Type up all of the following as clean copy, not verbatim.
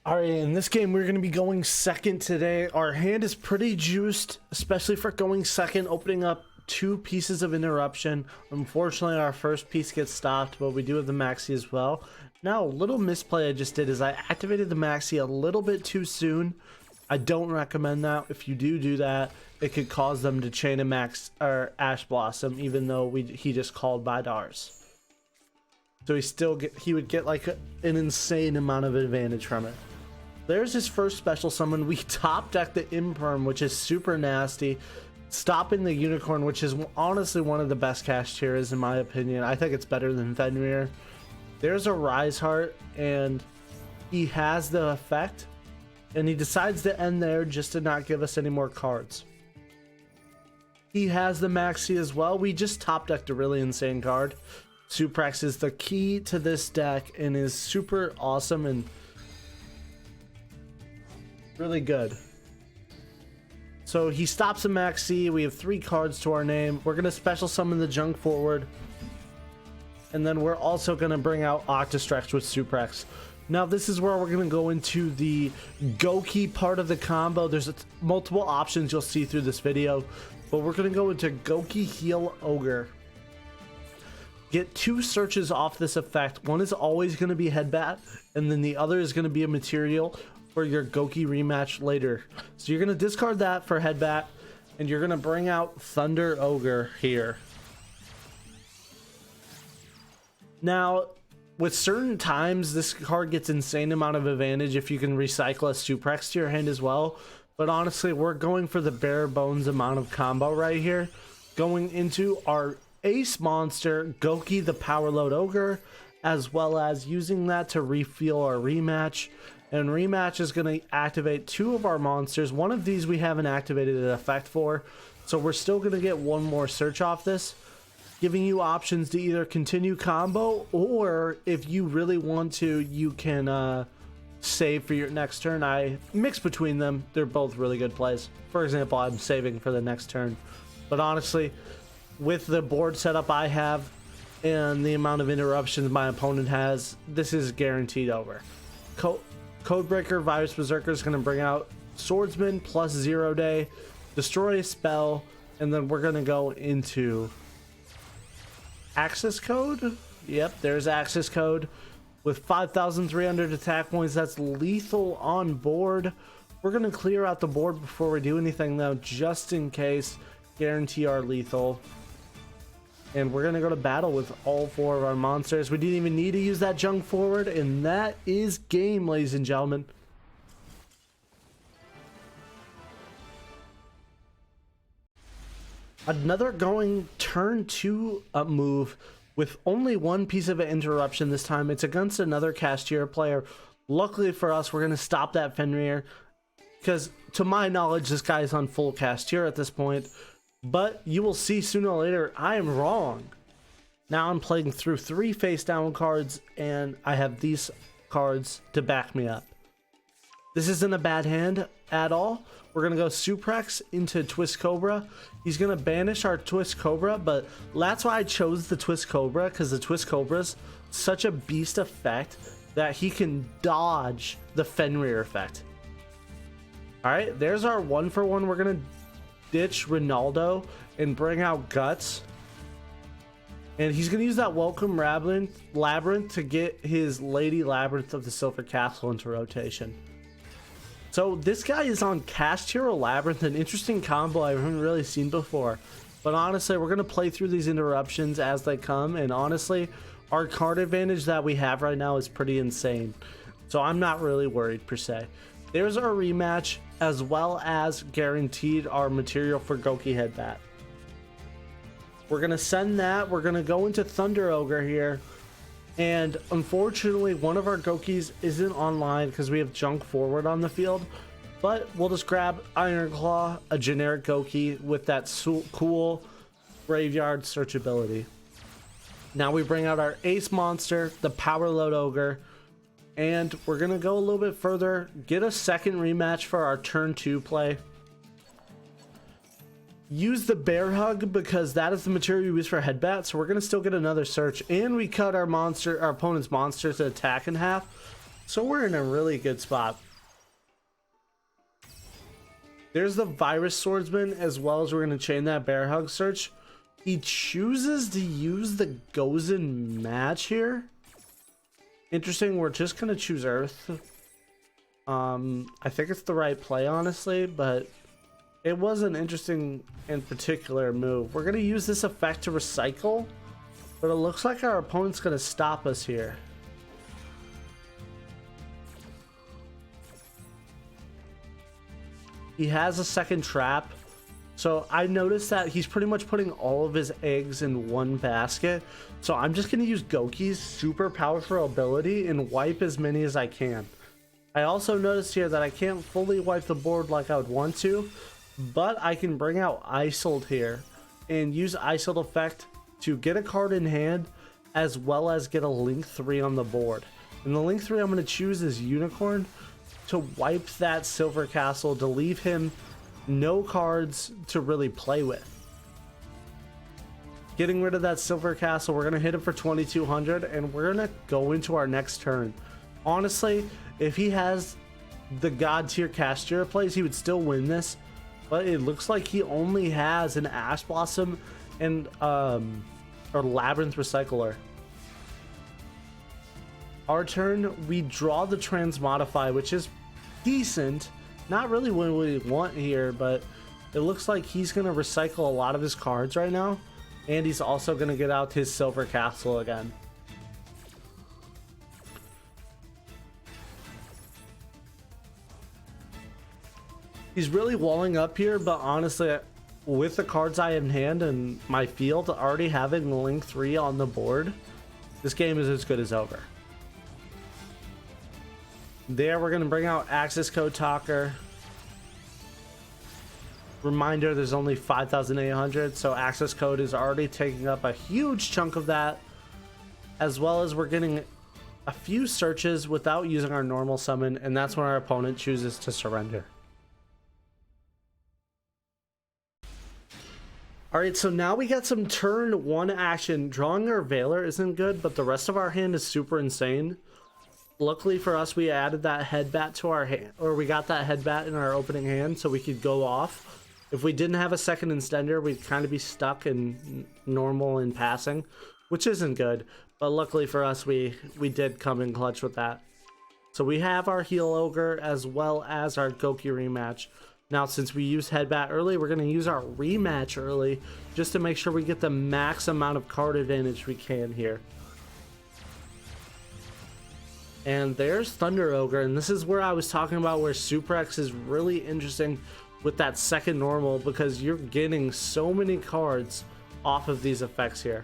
All right, in this game, we're going to be going second today. Our hand is pretty juiced, especially for going second, opening up 2 pieces of interruption. Unfortunately, our first piece gets stopped, but we do have the maxi as well. Now, a little misplay I just did is I activated the maxi a little bit too soon. I don't recommend that. If you do that, it could cause them to chain a max or Ash Blossom, even though he just called Bidars. So he would get like an insane amount of advantage from it. There's his first special summon. We top deck the Imperm, which is super nasty, stopping the Unicorn, which is honestly one of the best Kashtiras in my opinion. I think it's better than Fenrir. There's a Rise Heart, and he has the effect, and he decides to end there just to not give us any more cards. He has the Maxi as well. We just top decked a really insane card. Suprex is the key to this deck and is super awesome and really good. So he stops a Maxi. We have 3 cards to our name. We're going to special summon the Junk forward. And then we're also going to bring out Ocotstretch with Suprex. Now this is where we're going to go into the Gouki part of the combo. There's multiple options you'll see through this video. But we're going to go into Gouki Heel Orge. Get 2 searches off this effect. One is always going to be Headbatt, and then the other is going to be a material for your Gouki Rematch later. So you're going to discard that for Headbatt, and you're going to bring out Thunder Ogre here. Now, with certain times, this card gets insane amount of advantage if you can recycle a Suprex to your hand as well. But honestly, we're going for the bare bones amount of combo right here. Going into our ace monster, Gouki the Power Load Ogre, as well as using that to refuel our Rematch. And Rematch is going to activate 2 of our monsters. One of these we haven't activated an effect for, so we're still going to get 1 more search off this, giving you options to either continue combo, or if you really want to, you can save for your next turn. I mix between them. They're both really good plays. For example, I'm saving for the next turn. But honestly, with the board setup I have and the amount of interruptions my opponent has, this is guaranteed over. Codebreaker Virus Berserker is going to bring out Swordsman plus 0 day, destroy a spell, and then we're going to go into Access Code. Yep, there's Access Code with 5,300 attack points. That's lethal on board. We're going to clear out the board before we do anything though, just in case. Guarantee our lethal. And we're going to go to battle with all 4 of our monsters. We didn't even need to use that junk forward. And that is game, ladies and gentlemen. Another going turn 2 up move with only 1 piece of an interruption this time. It's against another Kashtira player. Luckily for us, we're going to stop that Fenrir, because to my knowledge, this guy is on full Kashtira at this point. But you will see sooner or later, I am wrong. Now I'm playing through 3 face down cards, and I have these cards to back me up. This isn't a bad hand at all. We're going to go Suprex into Twistcobra. He's going to banish our Twistcobra, but that's why I chose the Twistcobra, because the Twistcobra's such a beast effect that he can dodge the Fenrir effect. Alright, there's our 1-for-1. We're going to ditch Renaud and bring out Guts, and he's gonna use that welcome Labyrinth to get his Lady Labyrinth of the Silver Castle into rotation. So this guy is on Kashtira Labyrinth, an interesting combo I haven't really seen before. But honestly, we're gonna play through these interruptions as they come, and honestly, our card advantage that we have right now is pretty insane. So I'm not really worried per se. There's our Rematch, as well as guaranteed our material for Gouki Headbatt. We're going to send that. We're going to go into Thunder Ogre here. And unfortunately, one of our Goukis isn't online because we have junk forward on the field. But we'll just grab Iron Claw, a generic Gouki with that cool graveyard searchability. Now we bring out our ace monster, the Power Load Ogre. And we're going to go a little bit further, get a second Rematch for our turn 2 play. Use the Bearhug because that is the material we use for Headbatt, so we're going to still get another search. And we cut our opponent's monster to attack in half. So we're in a really good spot. There's the Virus Swordsman, as well as we're going to chain that Bearhug search. He chooses to use the Gouki Match here. Interesting, we're just going to choose Earth. I think it's the right play, honestly, but it was an interesting and particular move. We're going to use this effect to recycle, but it looks like our opponent's going to stop us here. He has a second trap, so I noticed that he's pretty much putting all of his eggs in one basket. So I'm just going to use Gouki's super powerful ability and wipe as many as I can. I also noticed here that I can't fully wipe the board like I would want to, but I can bring out Isolde here and use Isolde effect to get a card in hand, as well as get a Link 3 on the board. And the Link 3 I'm going to choose is Unicorn, to wipe that Silver Castle, to leave him no cards to really play with. Getting rid of that Silver Castle, we're going to hit him for 2200, and we're going to go into our next turn. Honestly, if he has the God tier Kashtira plays, he would still win this, but it looks like he only has an Ash Blossom and or Labyrinth Recycler. Our turn, we draw the Transmodify, which is decent. Not really what we want here, but it looks like he's going to recycle a lot of his cards right now. And he's also going to get out his Silver Castle again. He's really walling up here, but honestly, with the cards I have in hand and my field already having Link 3 on the board, this game is as good as over. There, we're going to bring out Access Code Talker. Reminder, there's only 5,800, so Access Code is already taking up a huge chunk of that, as well as we're getting a few searches without using our normal summon, and that's when our opponent chooses to surrender. Alright, so now we got some turn 1 action. Drawing our Veiler isn't good, but the rest of our hand is super insane. Luckily for us, we added that Headbatt to our hand, or we got that Headbatt in our opening hand, so we could go off. If we didn't have a second Extender, we'd kind of be stuck in normal and passing, which isn't good. But luckily for us, we did come in clutch with that. So we have our Heel Ogre as well as our Gouki Rematch. Now, since we used Headbatt early, we're going to use our Rematch early just to make sure we get the max amount of card advantage we can here. And there's Thunder Ogre, and this is where I was talking about where Suprex is really interesting with that second normal, because you're getting so many cards off of these effects here.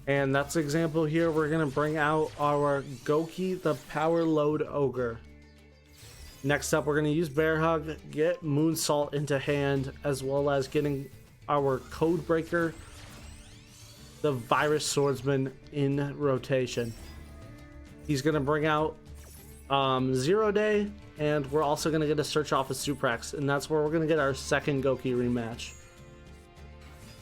And that's the example here. We're going to bring out our Gouki, the Power Load Ogre. Next up, we're going to use Bearhug, get Moonsault into hand, as well as getting our Codebreaker, the Virus Swordsman, in rotation. He's going to bring out 0 Day, and we're also going to get a search off of Suprex, and that's where we're going to get our second Gouki Rematch.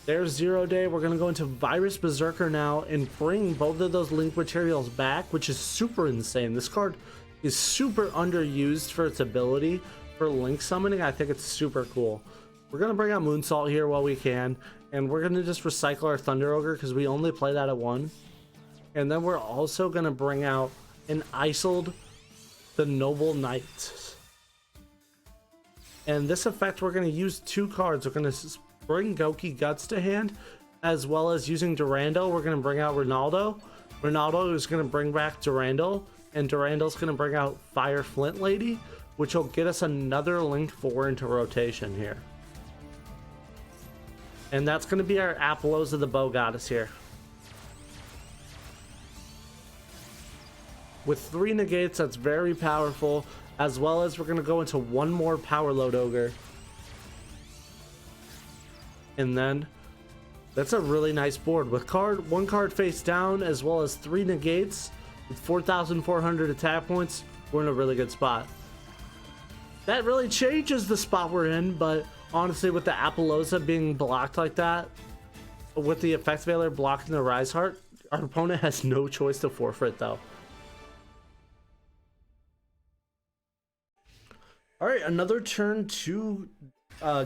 There's 0 Day. We're going to go into Virus Berserker now and bring both of those link materials back, which is super insane. This card is super underused for its ability for link summoning. I think it's super cool. We're going to bring out Moonsault here while we can, and we're going to just recycle our Thunder Ogre because we only play that at 1. And then we're also going to bring out an Isolde, the Noble Knight. And this effect, we're going to use 2 cards. We're going to bring Gouki Guts to hand, as well as using Durendal, we're going to bring out Renaud. Renaud is going to bring back Durendal, and Durandal's going to bring out Fire Flint Lady, which will get us another Link 4 into rotation here. And that's going to be our Apollos the Bow Goddess here. With 3 negates, that's very powerful, as well as we're going to go into 1 more Power Load Ogre. And then, that's a really nice board. With 1 card face down, as well as 3 negates, with 4,400 attack points, we're in a really good spot. That really changes the spot we're in, but honestly, with the Apollosa being blocked like that, with the Effect Veiler blocking the Rise Heart, our opponent has no choice to forfeit though. All right, another turn 2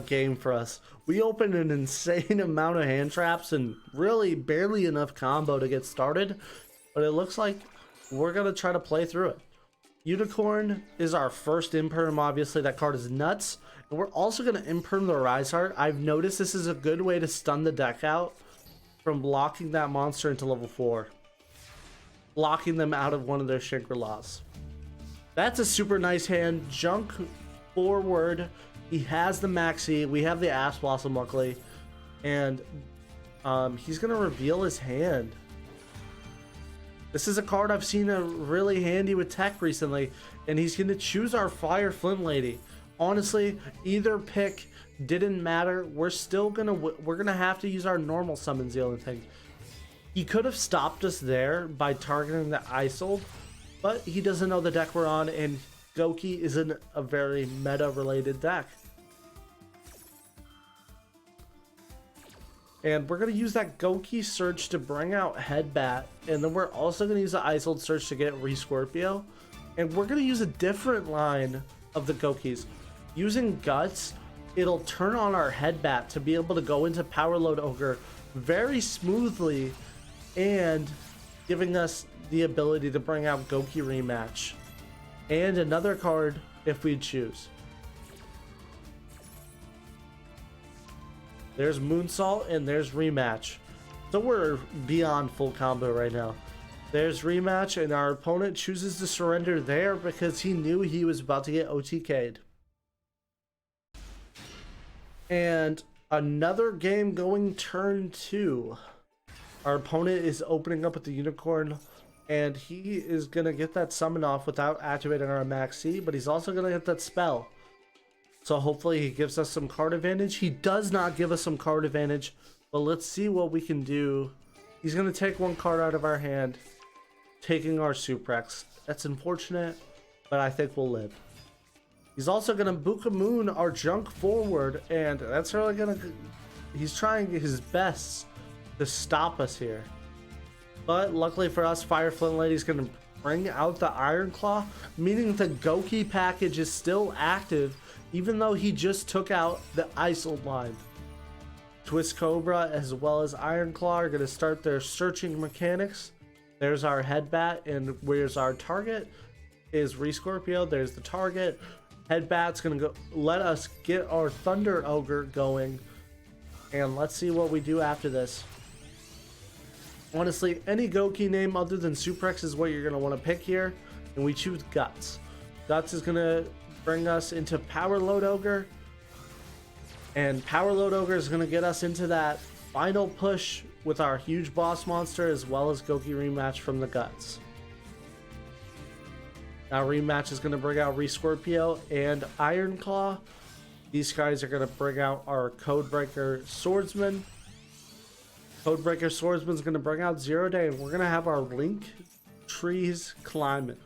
game for us. We opened an insane amount of hand traps and really barely enough combo to get started, but it looks like we're gonna try to play through it. Unicorn is our first imperm. Obviously that card is nuts, and we're also gonna imperm the Rise Heart. I've noticed this is a good way to stun the deck out from blocking that monster into level 4, blocking them out of one of their Shangri-Las. That's a super nice hand. Junk forward. He has the maxi. We have the Ash Blossom, luckily, and he's gonna reveal his hand. This is a card I've seen really handy with tech recently, and he's gonna choose our Fire Flint Lady. Honestly, either pick didn't matter. We're gonna have to use our normal summons, the only thing. He could have stopped us there by targeting the Isold, but he doesn't know the deck we're on, and Gouki isn't a very meta-related deck. And we're going to use that Gouki Surge to bring out Headbatt, and then we're also going to use the Isold Surge to get Riscorpio. And we're going to use a different line of the Goukis. Using Guts, it'll turn on our Headbatt to be able to go into Power Load Ogre very smoothly, and giving us the ability to bring out Gouki Rematch and another card if we choose. There's Moonsault and there's Rematch. So we're beyond full combo right now. There's Rematch, and our opponent chooses to surrender there because he knew he was about to get OTK'd. And another game going turn 2. Our opponent is opening up with the Unicorn, and he is going to get that summon off without activating our Max C, but he's also going to get that spell. So hopefully he gives us some card advantage. He does not give us some card advantage, but let's see what we can do. He's going to take one card out of our hand, taking our Suprex. That's unfortunate, but I think we'll live. He's also going to Buka Moon our junk forward, and that's really going to... He's trying his best to stop us here. But luckily for us, Fire Flint Lady is going to bring out the Iron Claw, meaning the Gouki package is still active, even though he just took out the Isold line. Twistcobra as well as Iron Claw are going to start their searching mechanics. There's our Headbatt, and where's our target is Riscorpio. There's the target. Headbatt's going to go let us get our Thunder Ogre going, and let's see what we do after this. Honestly, any Gouki name other than Suprex is what you're going to want to pick here, and we choose Guts. Guts is going to bring us into Power Load Ogre, and Power Load Ogre is going to get us into that final push with our huge boss monster as well as Gouki Rematch from the Guts. Now Rematch is going to bring out Riscorpio and Iron Claw. These guys are going to bring out our Codebreaker Swordsman. Codebreaker Swordsman is going to bring out Zero Day, and we're going to have our Link trees climbing.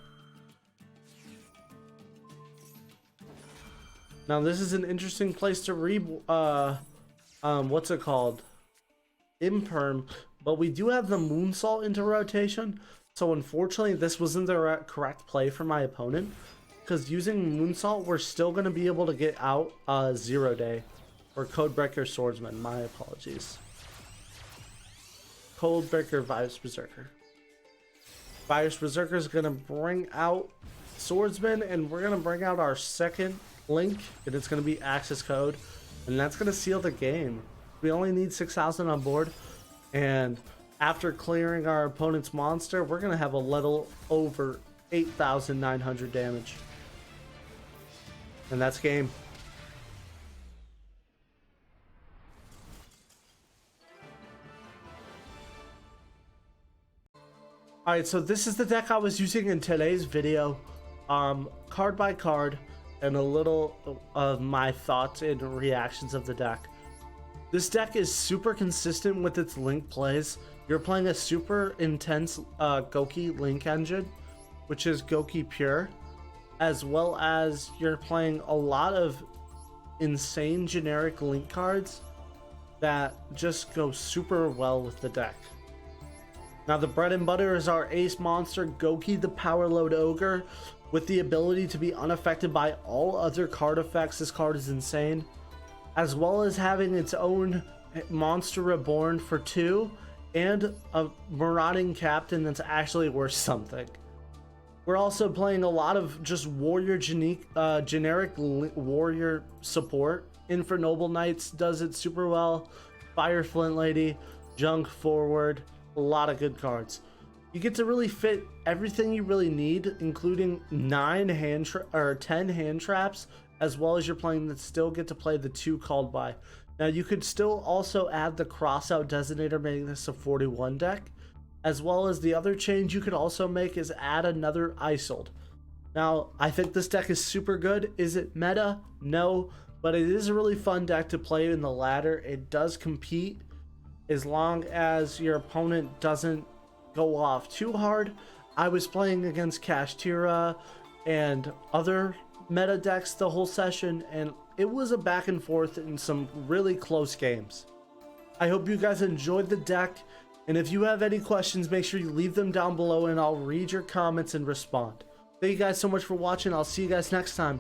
Now this is an interesting place to what's it called? Imperm, but we do have the Moonsault into rotation, so unfortunately this wasn't the correct play for my opponent, because using Moonsault we're still going to be able to get out Zero Day, or Codebreaker Swordsman, my apologies. Codebreaker Virus Berserker. Virus Berserker is going to bring out Swordsman, and we're going to bring out our second Link, and it's going to be Access Code, and that's going to seal the game. We only need 6,000 on board, and after clearing our opponent's monster, we're going to have a little over 8,900 damage. And that's game. Alright, so this is the deck I was using in today's video, card by card, and a little of my thoughts and reactions of the deck. This deck is super consistent with its Link plays. You're playing a super intense Gouki Link engine, which is Gouki Pure, as well as you're playing a lot of insane generic Link cards that just go super well with the deck. Now the bread and butter is our ace monster, Gouki the Power Load Ogre. with the ability to be unaffected by all other card effects. This card is insane, as well as having its own monster reborn for 2 and a marauding captain that's actually worth something. We're also playing a lot of just warrior generic warrior support. Infernoble Knights does it super well. Fire Flint Lady, Junk Forward, a lot of good cards. You get to really fit everything you really need, including 10 hand traps, as well as you're playing that still get to play the 2 called by. Now you could still also add the crossout designator, making this a 41 deck, as well as the other change you could also make is add another Isold. Now I think this deck is super good. Is it meta? No, but it is a really fun deck to play in the ladder. It does compete as long as your opponent doesn't go off too hard. I was playing against Kashtira and other meta decks the whole session, and it was a back and forth in some really close games. I hope you guys enjoyed the deck, and if you have any questions, make sure you leave them down below and I'll read your comments and respond. Thank you guys so much for watching. I'll see you guys next time.